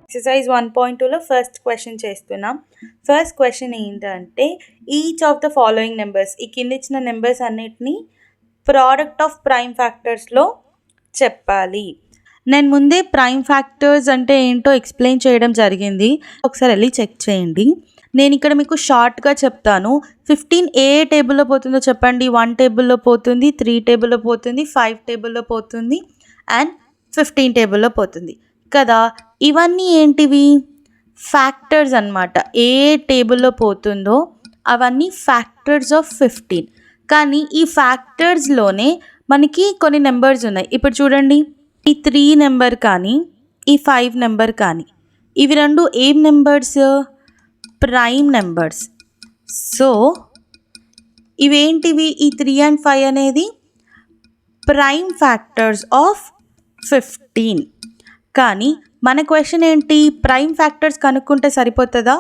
Exercise 1.2లో first question చేస్తున్నాం. First question ఏంటంటే each of the following numbers, ఈ కింద ఇచ్చిన నెంబర్స్ అన్నిటినీ ప్రోడక్ట్ ఆఫ్ ప్రైమ్ ఫ్యాక్టర్స్లో చెప్పాలి. నేను ముందే ప్రైమ్ ఫ్యాక్టర్స్ అంటే ఏంటో ఎక్స్ప్లెయిన్ చేయడం జరిగింది, ఒకసారి వెళ్ళి చెక్ చేయండి. నేను ఇక్కడ మీకు షార్ట్గా చెప్తాను. 15 ఏ టేబుల్లో పోతుందో చెప్పండి. 1 టేబుల్లో పోతుంది, 3 టేబుల్లో పోతుంది, 5 టేబుల్లో పోతుంది అండ్ 15 టేబుల్లో పోతుంది కదా. ఇవన్నీ ఏంటివి? ఫ్యాక్టర్స్ అన్నమాట. ఏ టేబుల్లో పోతుందో అవన్నీ ఫ్యాక్టర్స్ ఆఫ్ 15. కానీ ఈ ఫ్యాక్టర్స్లోనే మనకి కొన్ని నెంబర్స్ ఉన్నాయి. ఇప్పుడు చూడండి, ఈ 3 నెంబర్ కానీ ఈ 5 నెంబర్ కానీ ఇవి రెండు ఏం నెంబర్స్? Prime numbers. సో ఇవేంటివి? ఈ 3 and 5 అనేది ప్రైమ్ ఫ్యాక్టర్స్ ఆఫ్ 15. కానీ మన క్వశ్చన్ ఏంటి? ప్రైమ్ ఫ్యాక్టర్స్ కనుక్కుంటే సరిపోతుందా?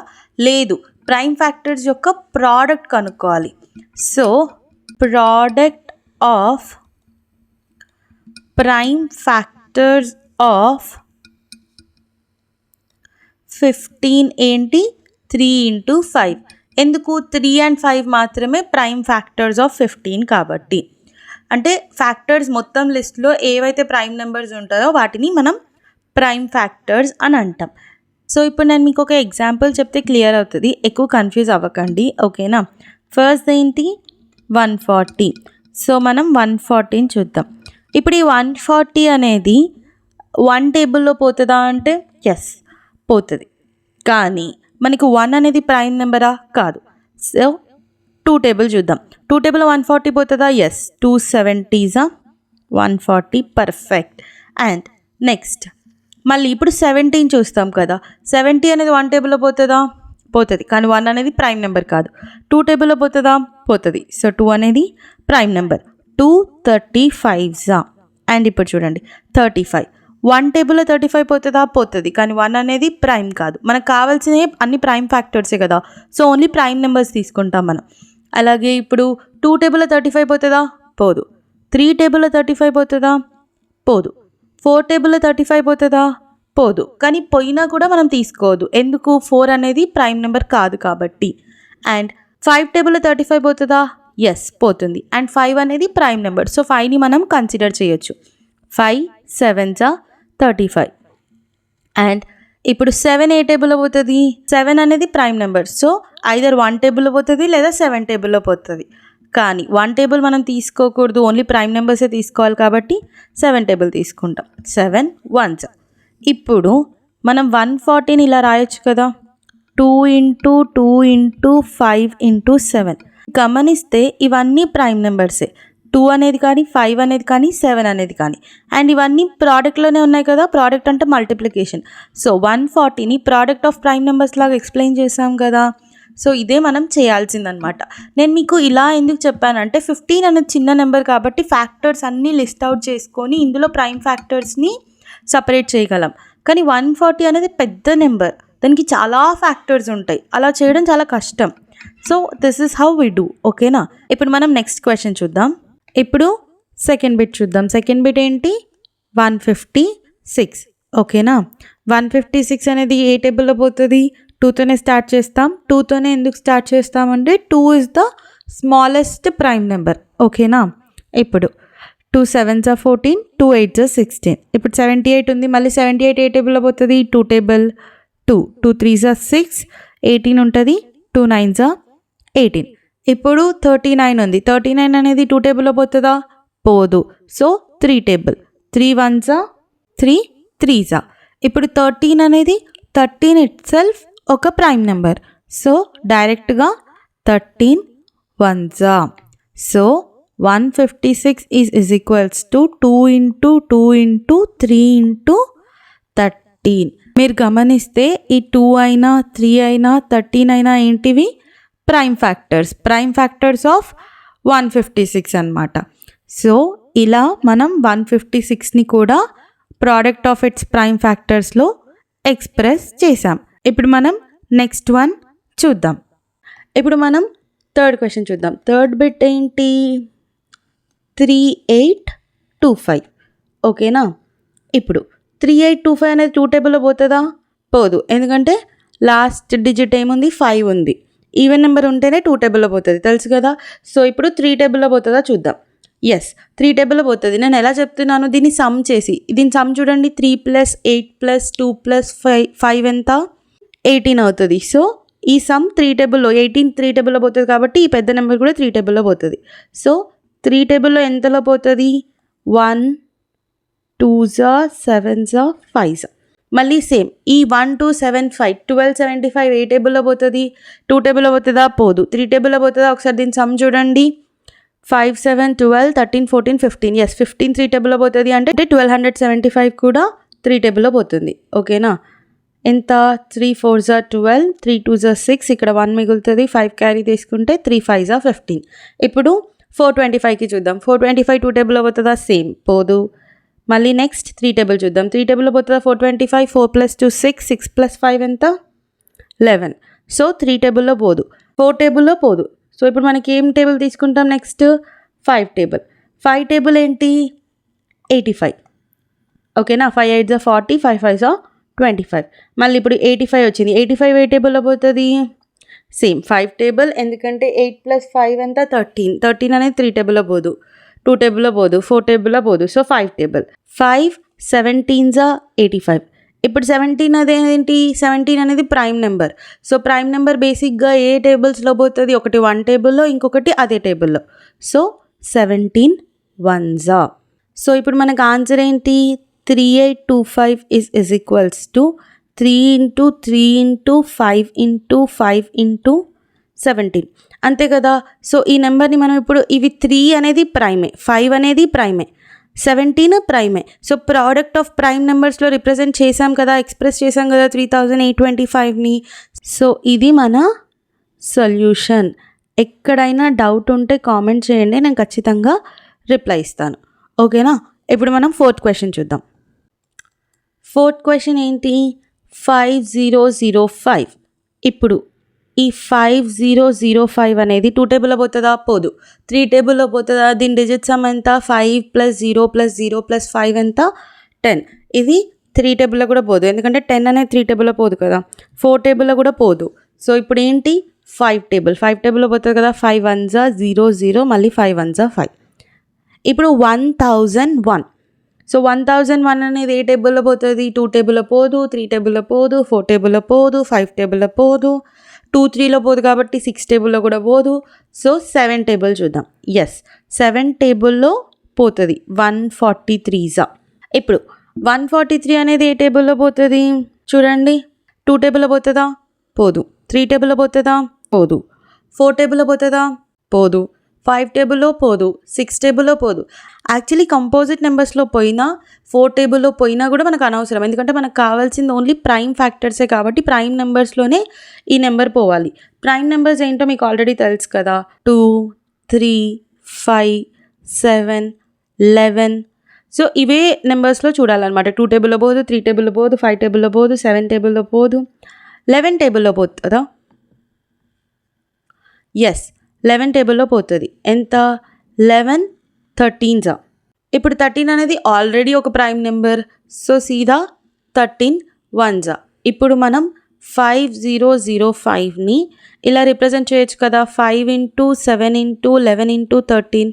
లేదు, ప్రైమ్ ఫ్యాక్టర్స్ యొక్క ప్రోడక్ట్ కనుక్కోవాలి. So product of prime factors of 15 ఏంటి? 3 into 5. ఎందుకు? 3 and 5 మాత్రమే ప్రైమ్ ఫ్యాక్టర్స్ ఆఫ్ 15 కాబట్టి. అంటే ఫ్యాక్టర్స్ మొత్తం లిస్ట్లో ఏవైతే ప్రైమ్ నెంబర్స్ ఉంటాయో వాటిని మనం ప్రైమ్ ఫ్యాక్టర్స్ అని అంటాం. సో ఇప్పుడు నేను మీకు ఒక ఎగ్జాంపుల్ చెప్తే క్లియర్ అవుతుంది, ఎక్కువ కన్ఫ్యూజ్ అవ్వకండి, ఓకేనా. ఫస్ట్ ఏంటి? 140. సో మనం 140ని చూద్దాం. ఇప్పుడు ఈ 140 అనేది 1 టేబుల్లో పోతుందా అంటే ఎస్ పోతుంది. కానీ మనకి 1 అనేది ప్రైమ్ నెంబరా? కాదు. సో 2 టేబుల్ చూద్దాం. 2 టేబుల్లో 140 పోతుందా? Yes. 2 70s 140, perfect. And next మళ్ళీ ఇప్పుడు 17 చూస్తాం కదా. 70 అనేది 1 టేబుల్లో పోతుందా? పోతుంది. కానీ 1 అనేది ప్రైమ్ నెంబర్ కాదు. 2 టేబుల్లో పోతుందా? పోతుంది. సో 2 అనేది ప్రైమ్ నెంబర్. 2 35s అండ్ ఇప్పుడు చూడండి 35. 1 టేబుల్లో 35 పోతుందా? పోతుంది. కానీ 1 అనేది ప్రైమ్ కాదు. మనకు కావాల్సినవి అన్ని ప్రైమ్ ఫ్యాక్టర్సే కదా. సో ఓన్లీ ప్రైమ్ నెంబర్స్ తీసుకుంటాం మనం. అలాగే ఇప్పుడు 2 టేబుల్లో 35 పోతుందా? పోదు. 3 టేబుల్లో 35 పోతుందా? పోదు. 4 టేబుల్లో 35 పోతుందా? పోదు. కానీ పోయినా కూడా మనం తీసుకోవద్దు, ఎందుకు? 4 అనేది ప్రైమ్ నెంబర్ కాదు కాబట్టి. అండ్ 5 టేబుల్లో 35 పోతుందా? ఎస్ పోతుంది. అండ్ 5 అనేది ప్రైమ్ నెంబర్, సో 5ని మనం కన్సిడర్ చేయొచ్చు. 5 7s 35. అండ్ ఇప్పుడు 7 ఏ టేబుల్లో పోతుంది? 7 అనేది ప్రైమ్ నెంబర్, సో ఐదర్ 1 టేబుల్లో పోతుంది లేదా 7 టేబుల్లో పోతుంది. కానీ 1 టేబుల్ మనం తీసుకోకూడదు, ఓన్లీ ప్రైమ్ నెంబర్సే తీసుకోవాలి కాబట్టి 7 టేబుల్ తీసుకుంటాం. 7 1s. ఇప్పుడు మనం 140ని ఇలా రాయొచ్చు కదా, 2 into 2 into 5 into 7. గమనిస్తే ఇవన్నీ ప్రైమ్ నెంబర్సే. 2 అనేది కానీ 5 అనేది కానీ 7 అనేది కానీ. అండ్ ఇవన్నీ ప్రోడక్ట్లోనే ఉన్నాయి కదా. ప్రోడక్ట్ అంటే మల్టిప్లికేషన్. సో 140ని ప్రోడక్ట్ ఆఫ్ ప్రైమ్ నెంబర్స్ లాగా ఎక్స్ప్లెయిన్ చేసాం కదా. సో ఇదే మనం చేయాల్సిందనమాట. నేను మీకు ఇలా ఎందుకు చెప్పానంటే 15 అనేది చిన్న నెంబర్ కాబట్టి ఫ్యాక్టర్స్ అన్నీ లిస్ట్ అవుట్ చేసుకొని ఇందులో ప్రైమ్ ఫ్యాక్టర్స్ని సపరేట్ చేయగలం. కానీ 140 అనేది పెద్ద నెంబర్, దానికి చాలా ఫ్యాక్టర్స్ ఉంటాయి, అలా చేయడం చాలా కష్టం. So this is how we do, ఓకేనా. ఇప్పుడు మనం నెక్స్ట్ క్వశ్చన్ చూద్దాం. ఇప్పుడు సెకండ్ బిట్ చూద్దాం. సెకండ్ బిట్ ఏంటి? 156, ఓకేనా. 156 అనేది ఏ టేబుల్లో పోతుంది? 2తోనే స్టార్ట్ చేస్తాం. 2తోనే ఎందుకు స్టార్ట్ చేస్తామంటే 2 is the smallest prime number, ఓకేనా. ఇప్పుడు 2 7s 14, 2 8s 16. ఇప్పుడు 78 ఉంది, మళ్ళీ 78 ఏ టేబుల్లో పోతుంది? 2 టేబుల్. 2 2 3s 6, 18 ఉంటుంది. 2 9s 18. ఇప్పుడు 39 ఉంది. 39 అనేది 2 టేబుల్లో పోతుందా? పోదు. So 3 table. 3 1s 3 3s. ఇప్పుడు 13 అనేది 13 ఇట్ సెల్ఫ్ ఒక ప్రైమ్ నెంబర్, సో డైరెక్ట్గా 13 1s. So 156 is equals to 2 into 2 into 3 into 13. మీరు గమనిస్తే ఈ 2 అయినా 3 అయినా 13 అయినా ఏంటివి? ప్రైమ్ ఫ్యాక్టర్స్ ఆఫ్ 156 అన్నమాట. సో ఇలా మనం 156ని కూడా ప్రోడక్ట్ ఆఫ్ ఇట్స్ ప్రైమ్ ఫ్యాక్టర్స్లో ఎక్స్ప్రెస్ చేసాం. ఇప్పుడు మనం నెక్స్ట్ వన్ చూద్దాం. ఇప్పుడు మనం థర్డ్ క్వశ్చన్ చూద్దాం. థర్డ్ బిట్ ఏంటి? 3825, ఓకేనా. ఇప్పుడు 3825 అనేది 2 టేబుల్లో పోతుందా? పోదు, ఎందుకంటే లాస్ట్ డిజిట్ ఏముంది 5 ఉంది. ఈవెన్ నెంబర్ ఉంటేనే 2 టేబుల్లో పోతుంది, తెలుసు కదా. సో ఇప్పుడు 3 టేబుల్లో పోతుందా చూద్దాం. ఎస్, 3 టేబుల్లో పోతుంది. నేను ఎలా చెప్తున్నాను, దీన్ని సమ్ చేసి, దీని సమ్ చూడండి. 3 + 8 + 2 + 5 ఎంత? 18 అవుతుంది. సో ఈ సమ్ 3 టేబుల్లో, 18 3 టేబుల్లో పోతుంది కాబట్టి ఈ పెద్ద నెంబర్ కూడా 3 టేబుల్లో పోతుంది. సో 3 టేబుల్లో ఎంతలో పోతుంది? 1 2 7 5. మళ్ళీ సేమ్ ఈ 1 2 7 5 12 75 ఏ టేబుల్లో పోతుంది? 2 టేబుల్లో పోతుందా? పోదు. 3 టేబుల్లో పోతుందా? ఒకసారి దీని సమ్ చూడండి. 5 7 12 13 14 15. ఎస్, 15 3 టేబుల్లో పోతుంది. అంటే 1275 కూడా 3 టేబుల్లో పోతుంది. ఓకేనా? ఎంత? 3 4 12, 3 2 6, ఇక్కడ 1 మిగులుతుంది. 5 క్యారీ తీసుకుంటే 3 5 15. ఇప్పుడు 425కి చూద్దాం. 425 2 టేబుల్లో పోతుందా? సేమ్, పోదు. మళ్ళీ నెక్స్ట్ 3 టేబుల్ చూద్దాం. 3 టేబుల్లో పోతుందా? 425. 4 + 2 6, 6 + 5 ఎంత? 11. సో 3 టేబుల్లో పోదు. 4 టేబుల్లో పోదు. సో ఇప్పుడు మనకి ఏం టేబుల్ తీసుకుంటాం? Next 5 table. 5 టేబుల్ ఏంటి? 85. ఓకేనా? 5 8 40, 5 5 25. మళ్ళీ ఇప్పుడు 85 వచ్చింది. 85 ఏ టేబుల్లో పోతుంది? సేమ్ 5 టేబుల్, ఎందుకంటే 8 + 5 ఎంత? 13. 13 అనేది 3 టేబుల్లో పోదు, 2 టేబుల్లో పోదు, 4 టేబుల్లో పోదు. So 5 table. 5 17 85. ఇప్పుడు 17 అదేంటి? 17 అనేది prime number. So prime number బేసిక్గా ఏ టేబుల్స్లో పోతుంది? ఒకటి 1 టేబుల్లో, ఇంకొకటి అదే టేబుల్లో. So 17 1s. సో ఇప్పుడు మనకు ఆన్సర్ ఏంటి? 3825 is equals to 3 × 3 × 5 × 5 × 17. అంతే కదా. సో ఈ నెంబర్ని మనం ఇప్పుడు, ఇవి 3 అనేది ప్రైమే, 5 అనేది ప్రైమే, 17 ప్రైమే. సో ప్రోడక్ట్ ఆఫ్ ప్రైమ్ నెంబర్స్లో రిప్రజెంట్ చేసాం కదా, ఎక్స్ప్రెస్ చేసాం కదా 3825ని. సో ఇది మన సొల్యూషన్. ఎక్కడైనా డౌట్ ఉంటే కామెంట్ చేయండి, నేను ఖచ్చితంగా రిప్లై ఇస్తాను. ఓకేనా? ఇప్పుడు మనం 4th క్వశ్చన్ చూద్దాం. 4th క్వశ్చన్ ఏంటి? 5005. ఇప్పుడు ఈ 5005 అనేది 2 టేబుల్లో పోతుందా? పోదు. 3 టేబుల్లో పోతుందా? దీని డిజిట్ సమ్ ఎంత? 5 + 0 + 0 + 5 ఎంత? 10. ఇది 3 టేబుల్లో కూడా పోదు, ఎందుకంటే 10 అనేది 3 టేబుల్లో పోదు కదా. 4 టేబుల్లో కూడా పోదు. సో ఇప్పుడు ఏంటి? 5 టేబుల్. 5 టేబుల్లో పోతుంది కదా. 5 1s 0 0, మళ్ళీ 5 1s 5. ఇప్పుడు 1001. సో 1001 అనేది ఏ టేబుల్లో పోతుంది? 2 టేబుల్లో పోదు, 3 టేబుల్లో పోదు, 4 టేబుల్లో పోదు, 5 టేబుల్లో పోదు, 2 3లో పోదు కాబట్టి 6 టేబుల్లో కూడా పోదు. సో 7 టేబుల్ చూద్దాం. ఎస్, 7 టేబుల్లో పోతుంది. 143s. ఇప్పుడు 143 అనేది ఏ టేబుల్లో పోతుంది? చూడండి. 2 టేబుల్లో పోతుందా? పోదు. 3 టేబుల్లో పోతుందా? పోదు. 4 టేబుల్లో పోతుందా? పోదు. 5 టేబుల్లో పోదు, 6 టేబుల్లో పోదు. యాక్చువల్లీ కంపోజిట్ నెంబర్స్లో పోయినా, 4 టేబుల్లో పోయినా కూడా మనకు అనవసరం, ఎందుకంటే మనకు కావాల్సింది ఓన్లీ ప్రైమ్ ఫ్యాక్టర్సే కాబట్టి ప్రైమ్ నెంబర్స్లోనే ఈ నెంబర్ పోవాలి. ప్రైమ్ నెంబర్స్ ఏంటో మీకు ఆల్రెడీ తెలుసు కదా. 2 3 5 7 11. సో ఇవే నెంబర్స్లో చూడాలన్నమాట. 2 టేబుల్లో పోదు, 3 టేబుల్లో పోదు, 5 టేబుల్లో పోదు, 7 టేబుల్లో పోదు, 11 టేబుల్లో పోతుందా? ఎస్, 11 టేబుల్లో పోతుంది. ఎంత? 11 13s. ఇప్పుడు 13 అనేది ఆల్రెడీ ఒక ప్రైమ్ నెంబర్. సో సీదా 13 1s. ఇప్పుడు మనం 5005ని ఇలా రిప్రజెంట్ చేయొచ్చు కదా. 5 × 7 × 11 × 13.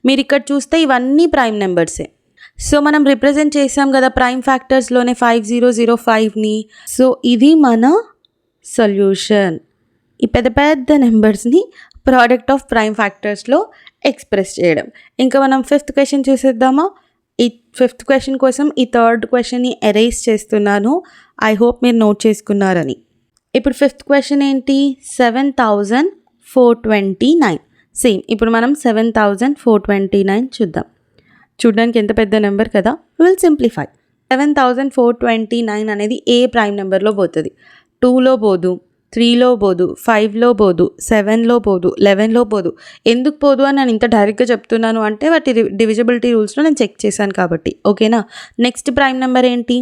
మీరు ఇక్కడ చూస్తే ఇవన్నీ ప్రైమ్ నెంబర్సే. సో మనం రిప్రజెంట్ చేసాం కదా ప్రైమ్ ఫ్యాక్టర్స్లోనే 5005ని. సో ఇది మన సొల్యూషన్. ఈ పెద్ద పెద్ద నెంబర్స్ని ప్రోడక్ట్ ఆఫ్ ప్రైమ్ ఫ్యాక్టర్స్లో ఎక్స్ప్రెస్ చేయడం. ఇంకా మనం 5th క్వశ్చన్ చూసేద్దామా? ఈ 5th క్వశ్చన్ కోసం ఈ 3rd క్వశ్చన్ని ఎరేస్ చేస్తున్నాను. ఐ హోప్ మీరు నోట్ చేసుకున్నారని. ఇప్పుడు 5th క్వశ్చన్ ఏంటి? 7429. సేమ్ ఇప్పుడు మనం 7429 చూద్దాం. చూడడానికి ఎంత పెద్ద నెంబర్ కదా. Will simplify. 7429 అనేది ఏ ప్రైమ్ నెంబర్లో పోతుంది? 2లో పోదు, 3లో పోదు, 5లో పోదు, 7లో పోదు, 11లో పోదు. ఎందుకు పోదు అని నేను ఇంత డైరెక్ట్గా చెప్తున్నాను అంటే వాటి డివిజిబిలిటీ రూల్స్లో నేను చెక్ చేశాను కాబట్టి. ఓకేనా? నెక్స్ట్ ప్రైమ్ నెంబర్ ఏంటి?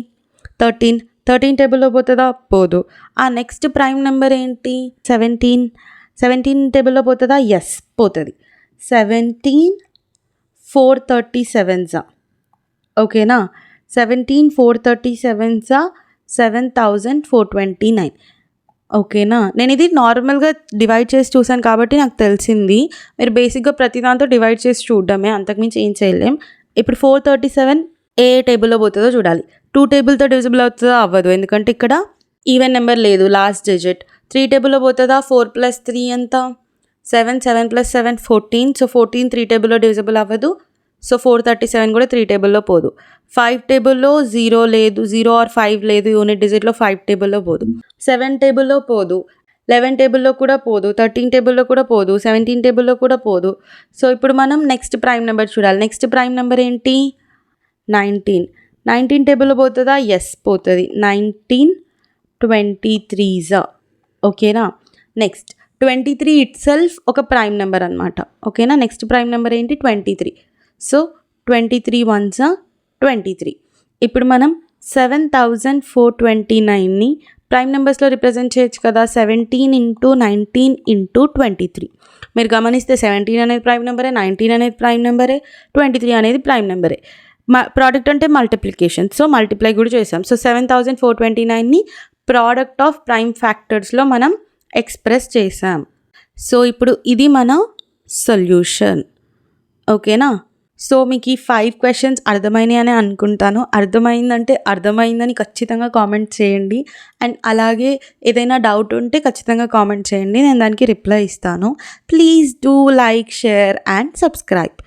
13. 13 టేబుల్లో పోతుందా? పోదు. ఆ నెక్స్ట్ ప్రైమ్ నెంబర్ ఏంటి? 17. 17 టేబుల్లో పోతుందా? ఎస్, పోతుంది. 17 437s. ఓకేనా? 17 437s. 7429. ఓకేనా, నేను ఇది నార్మల్గా డివైడ్ చేసి చూసాను కాబట్టి నాకు తెలిసింది. మీరు బేసిక్గా ప్రతి దాంతో డివైడ్ చేసి చూడడమే, అంతకుమించి ఏం చేయలేం. ఇప్పుడు 437 ఏ టేబుల్లో పోతుందో చూడాలి. 2 టేబుల్తో డివిజిబుల్ అవుతుందో అవ్వదు, ఎందుకంటే ఇక్కడ ఈవెన్ నెంబర్ లేదు, లాస్ట్ డిజిట్. 3 టేబుల్లో పోతుందా? 4 + 3 ఎంత? 7. 7 + 7 14. సో 14 3 టేబుల్లో డివిజిబుల్ అవ్వదు. సో 437 కూడా 3 టేబుల్లో పోదు. 5 టేబుల్లో 0 లేదు, 0 ఆర్ 5 లేదు, యూనిట్ డిజిట్లో 5 టేబుల్లో పోదు. 7 టేబుల్లో పోదు, 11 టేబుల్లో కూడా పోదు, 13 టేబుల్లో కూడా పోదు, 17 టేబుల్లో కూడా పోదు. సో ఇప్పుడు మనం నెక్స్ట్ ప్రైమ్ నెంబర్ చూడాలి. నెక్స్ట్ ప్రైమ్ నెంబర్ ఏంటి? 19. 19 టేబుల్లో పోతుందా? ఎస్ పోతుంది. 19 23s. ఓకేనా, నెక్స్ట్ 23 ఇట్ సెల్ఫ్ ఒక ప్రైమ్ నెంబర్ అనమాట. ఓకేనా, నెక్స్ట్ ప్రైమ్ నెంబర్ ఏంటి? 23. So 23 1s 23. ఇప్పుడు మనం 7429ని ప్రైమ్ నెంబర్స్లో రిప్రజెంట్ చేయొచ్చు కదా. 17 × 19 × 23. మీరు గమనిస్తే 17 అనేది ప్రైమ్ నెంబరే, 19 అనేది ప్రైమ్ నెంబరే, 23 అనేది ప్రైమ్ నెంబరే. ప్రోడక్ట్ అంటే మల్టిప్లికేషన్, సో మల్టిప్లై కూడా చేసాం. సో 7429ని ప్రోడక్ట్ ఆఫ్ ప్రైమ్ ఫ్యాక్టర్స్లో మనం ఎక్స్ప్రెస్ చేసాం. సో ఇప్పుడు ఇది మన సొల్యూషన్. ఓకేనా, సో మీకు ఈ 5 క్వశ్చన్స్ అర్థమైనాయి అని అనుకుంటాను. అర్థమైందంటే అర్థమైందని ఖచ్చితంగా కామెంట్ చేయండి. అండ్ అలాగే ఏదైనా డౌట్ ఉంటే ఖచ్చితంగా కామెంట్ చేయండి, నేను దానికి రిప్లై ఇస్తాను. Please do like, share and subscribe.